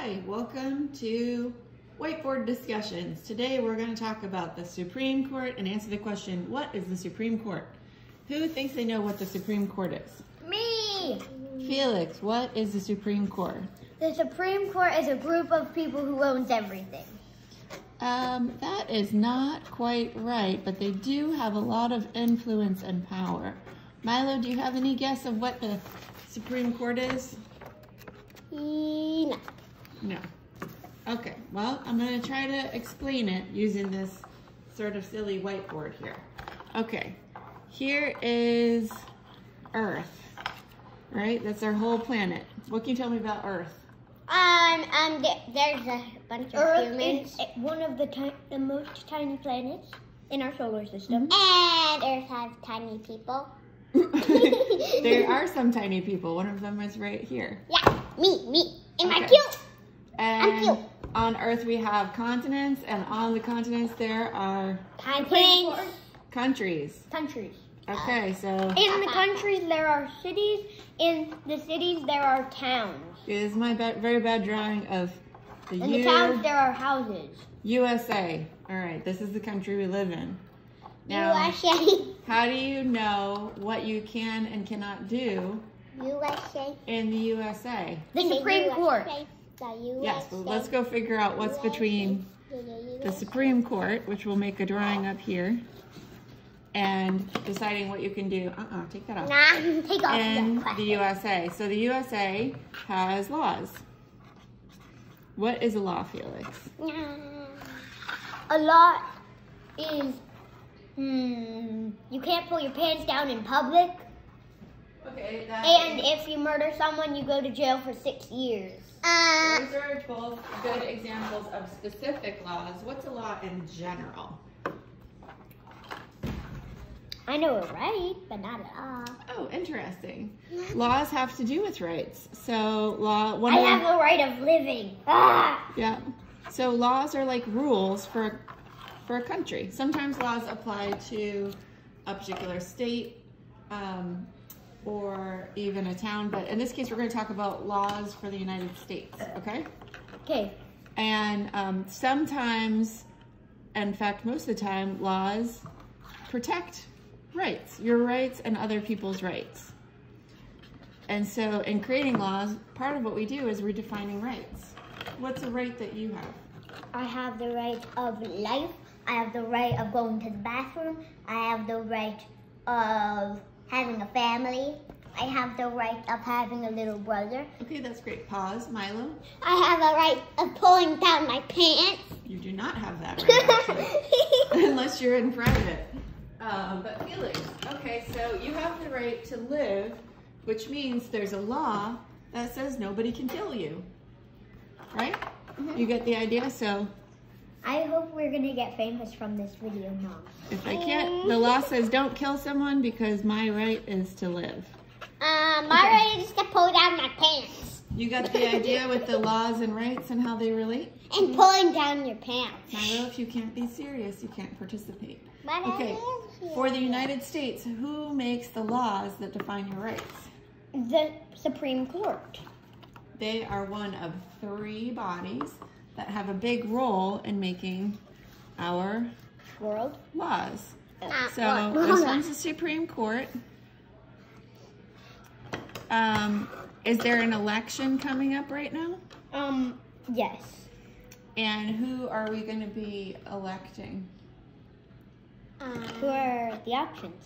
Hi, welcome to Whiteboard Discussions. Today we're going to talk about the Supreme Court and answer the question, what is the Supreme Court? Who thinks they know what the Supreme Court is? Me! Felix, what is the Supreme Court? The Supreme Court is a group of people who owns everything. That is not quite right, but they do have a lot of influence and power. Milo, do you have any guess of what the Supreme Court is? No. No. Okay, well, I'm going to try to explain it using this sort of silly whiteboard here. Okay, here is Earth, right? That's our whole planet. What can you tell me about Earth? There's a bunch of humans. Earth is one of the most tiny planets in our solar system. And Earth has tiny people. There are some tiny people. One of them is right here. Yeah, me. Am I Okay. cute? And I'm cute. on Earth we have continents, and on the continents there are countries. Countries. Okay, so In the countries there are cities. In the cities there are towns. this is my very bad drawing of the In the towns there are houses. USA. All right, this is the country we live in. Now, USA. how do you know what you can and cannot do USA. in the USA? The Supreme Court. Yes, well, let's go figure out what's between the Supreme Court, which we'll make a drawing up here, and deciding what you can do. Take that off. Nah, take off And the the USA. So the USA has laws. What is a law, Felix? A law is, you can't pull your pants down in public. Okay, And if you murder someone, you go to jail for 6 years. those are both good examples of specific laws. What's a law in general? I know a right, but not a law. Oh, interesting. Laws have to do with rights. So I have the right of living. Yeah. So laws are like rules for a country. Sometimes laws apply to a particular state or even a town, but in this case we're going to talk about laws for the United States, okay? Okay. And sometimes, in fact most of the time, laws protect rights, your rights and other people's rights. And so in creating laws, part of what we do is we're defining rights. What's a right that you have? I have the right of life. I have the right of going to the bathroom. I have the right of having a family. I have the right of having a little brother. Okay, that's great. Pause. Milo? I have a right of pulling down my pants. You do not have that right, actually. Unless you're in private. But Felix, okay, so you have the right to live, which means there's a law that says nobody can kill you. Right? You get the idea? So I hope we're gonna get famous from this video, Mom. if I can't, the law says don't kill someone because my right is to live. My right is to pull down my pants. You got the idea with the laws and rights and how they relate? And pulling down your pants. Milo, if you can't be serious, you can't participate. But Okay, for the United States, who makes the laws that define your rights? The Supreme Court. They are one of 3 bodies that have a big role in making our World. laws. So What? this one's the Supreme Court. Is there an election coming up right now? Yes. And who are we going to be electing? Who are the options?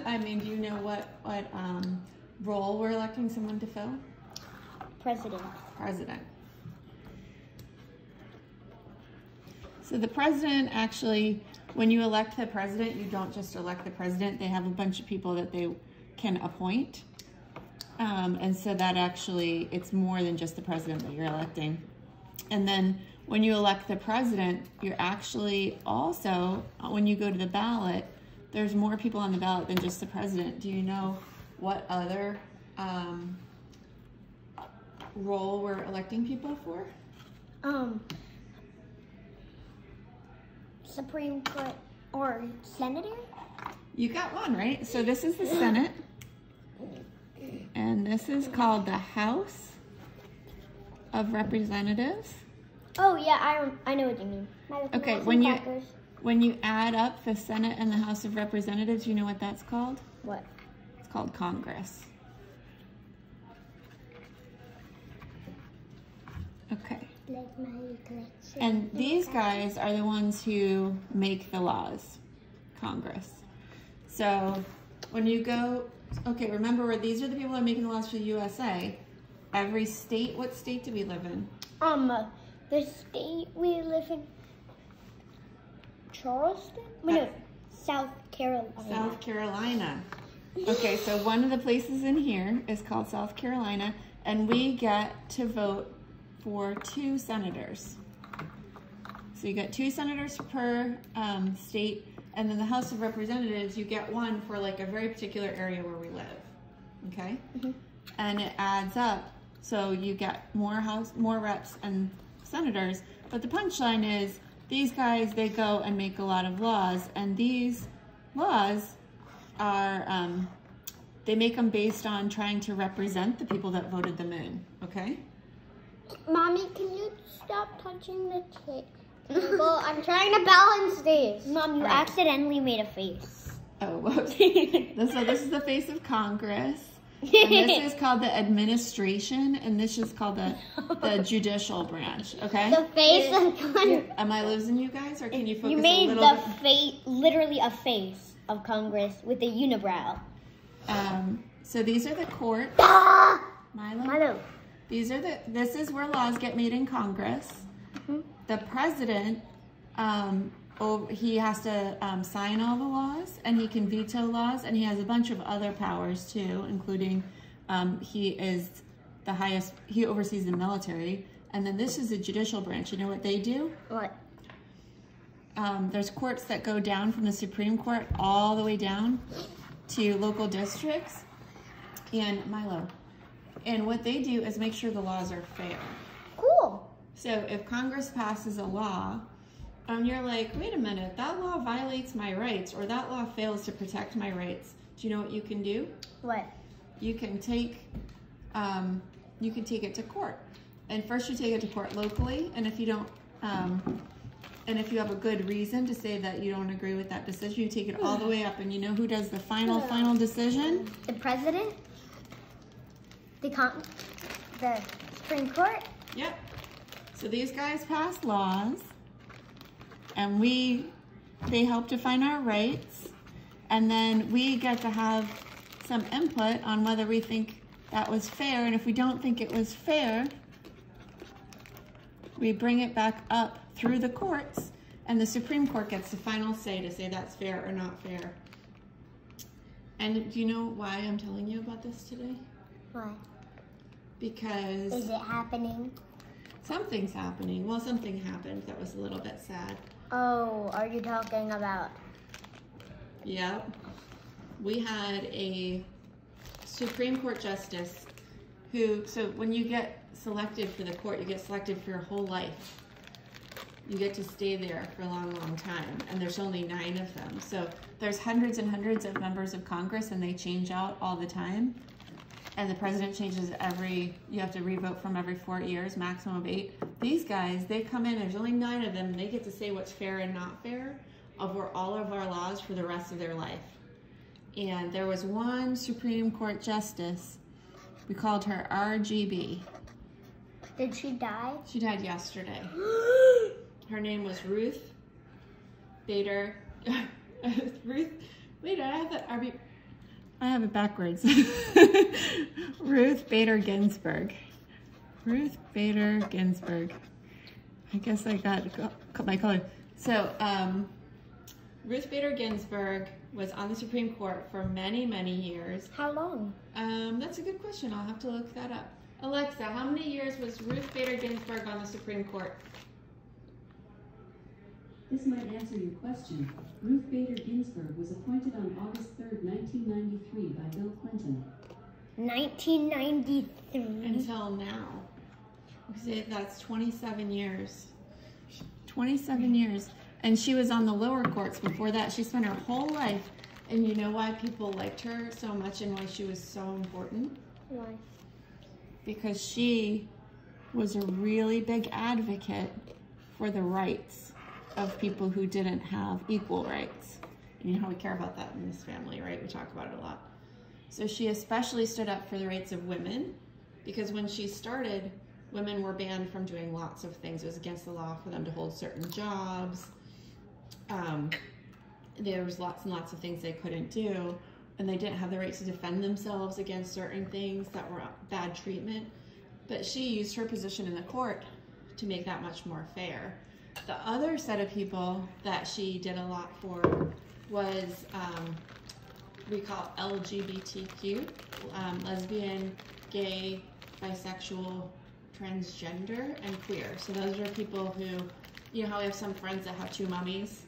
I mean, do you know what role we're electing someone to fill? President. President. So the president actually, when you elect the president, you don't just elect the president. They have a bunch of people that they can appoint. And so that actually, it's more than just the president that you're electing. And then when you elect the president, you're actually also, when you go to the ballot, there's more people on the ballot than just the president. Do you know what other role we're electing people for? Supreme Court or senator? You got one, right? So this is the Senate. And this is called the House of Representatives. Oh yeah, I know what you mean. Okay, when you add up the Senate and the House of Representatives, you know what that's called? What? It's called Congress. Okay. And these guys are the ones who make the laws, Congress. So when you go, okay, remember these are the people that are making the laws for the USA. Every state, what state do we live in? The state we live in, Charleston? No, South Carolina. South Carolina. Okay, so one of the places in here is called South Carolina, and we get to vote for 2 senators. So you get 2 senators per state, and then the House of Representatives, you get 1 for like a very particular area where we live, okay? Mm-hmm. And it adds up, so you get more reps and senators, but the punchline is these guys, they go and make a lot of laws, and these laws are, they make them based on trying to represent the people that voted them in, okay? Mommy, can you stop touching the table? I'm trying to balance these. Mom, you accidentally made a face. Oh, whoops. So this is the face of Congress. And this is called the administration, and this is called the judicial branch, okay? The face of Congress. Am I losing you guys, or can you focus you made a little bit? Literally a face of Congress with a unibrow. So these are the courts. Milo. This is where laws get made in Congress. Mm-hmm. The president, he has to sign all the laws, and he can veto laws, and he has a bunch of other powers too, including he is the highest, he oversees the military. And then this is the judicial branch. You know what they do? What? There's courts that go down from the Supreme Court all the way down to local districts. And Milo. And what they do is make sure the laws are fair. Cool. So if Congress passes a law, and you're like, wait a minute, that law violates my rights, or that law fails to protect my rights, do you know what you can do? What? You can take it to court. And first you take it to court locally, and if you don't, and if you have a good reason to say that you don't agree with that decision, you take it all the way up, and you know who does the final decision? The president? The Supreme Court? Yep. So these guys pass laws, and they help define our rights, and then we get to have some input on whether we think that was fair, and if we don't think it was fair, we bring it back up through the courts, and the Supreme Court gets the final say to say that's fair or not fair. And do you know why I'm telling you about this today? Why? Because... Is it happening? Something's happening. Well, something happened that was a little bit sad. Oh, are you talking about? Yep. We had a Supreme Court justice who, so when you get selected for the court, you get selected for your whole life. You get to stay there for a long, long time, and there's only 9 of them. So there's hundreds and hundreds of members of Congress, and they change out all the time. And the president changes you have to revote from every 4 years, maximum of 8. These guys, they come in, there's only 9 of them, and they get to say what's fair and not fair over all of our laws for the rest of their life. And there was one Supreme Court justice, we called her RGB. Did she die? She died yesterday. Her name was Ruth Bader. Wait, I have it backwards. Ruth Bader Ginsburg. Ruth Bader Ginsburg. I guess I got my color. So, Ruth Bader Ginsburg was on the Supreme Court for many, many years. How long? That's a good question. I'll have to look that up. Alexa, how many years was Ruth Bader Ginsburg on the Supreme Court? This might answer your question. Ruth Bader Ginsburg was appointed on August 3rd, 1993 by Bill Clinton. 1993? Until now. That's 27 years. 27 years. And she was on the lower courts before that. She spent her whole life. And you know why people liked her so much and why she was so important? Why? Because she was a really big advocate for the rights of people who didn't have equal rights. You know how we care about that in this family, right? We talk about it a lot. So she especially stood up for the rights of women, because when she started, women were banned from doing lots of things. It was against the law for them to hold certain jobs. There was lots and lots of things they couldn't do, and they didn't have the right to defend themselves against certain things that were bad treatment. But she used her position in the court to make that much more fair. The other set of people that she did a lot for was, we call LGBTQ, lesbian, gay, bisexual, transgender, and queer. So those are people who, you know how we have some friends that have two mummies?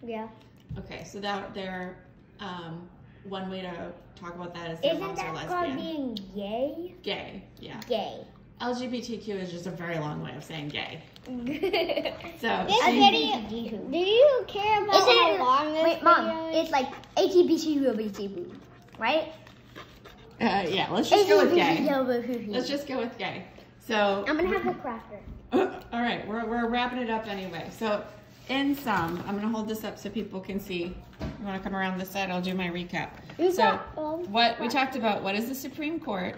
Yeah. Okay, so that they're, one way to talk about that is their Isn't moms are that called lesbian. being gay? Gay, yeah. Gay. LGBTQ is just a very long way of saying gay. So Do you care about how long this video Mom, it's like ATBC, right? yeah, let's just go with gay. Let's just go with gay. So I'm gonna have a cracker. all right, we're wrapping it up anyway. So in sum, I'm gonna hold this up so people can see. You wanna come around this side? I'll do my recap. So what we talked about, what is the Supreme Court?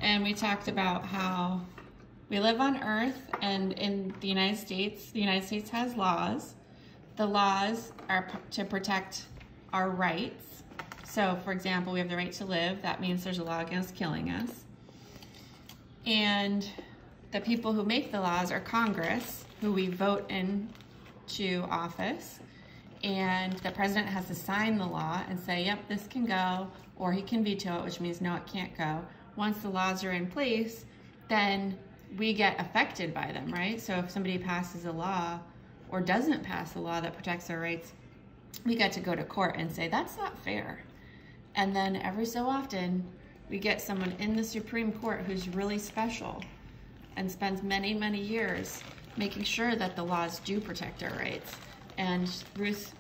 And we talked about how we live on Earth, and in the United States has laws. The laws are to protect our rights. So, for example, we have the right to live. That means there's a law against killing us. And the people who make the laws are Congress, who we vote into office. And the president has to sign the law and say, yep, this can go, or he can veto it, which means no, it can't go. Once the laws are in place, then we get affected by them, right? So if somebody passes a law or doesn't pass a law that protects our rights, we get to go to court and say, that's not fair. And then every so often, we get someone in the Supreme Court who's really special and spends many, many years making sure that the laws do protect our rights. And Ruth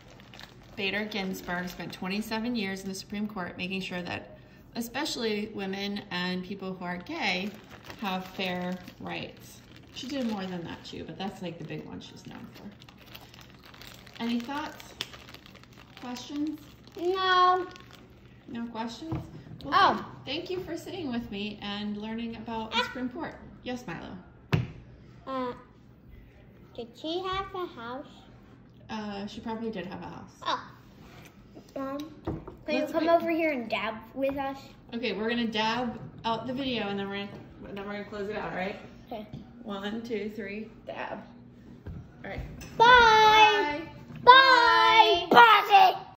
Bader Ginsburg spent 27 years in the Supreme Court making sure that especially women and people who are gay have fair rights. She did more than that too, but that's like the big one she's known for. Any thoughts? Questions? No. No questions? Well, thank you for sitting with me and learning about the Supreme Court. Yes, Milo? Did she have a house? She probably did have a house. Oh. Can you come over here and dab with us? Okay, we're gonna dab out the video and then we're gonna close it out, all right? Okay. 1, 2, 3, dab.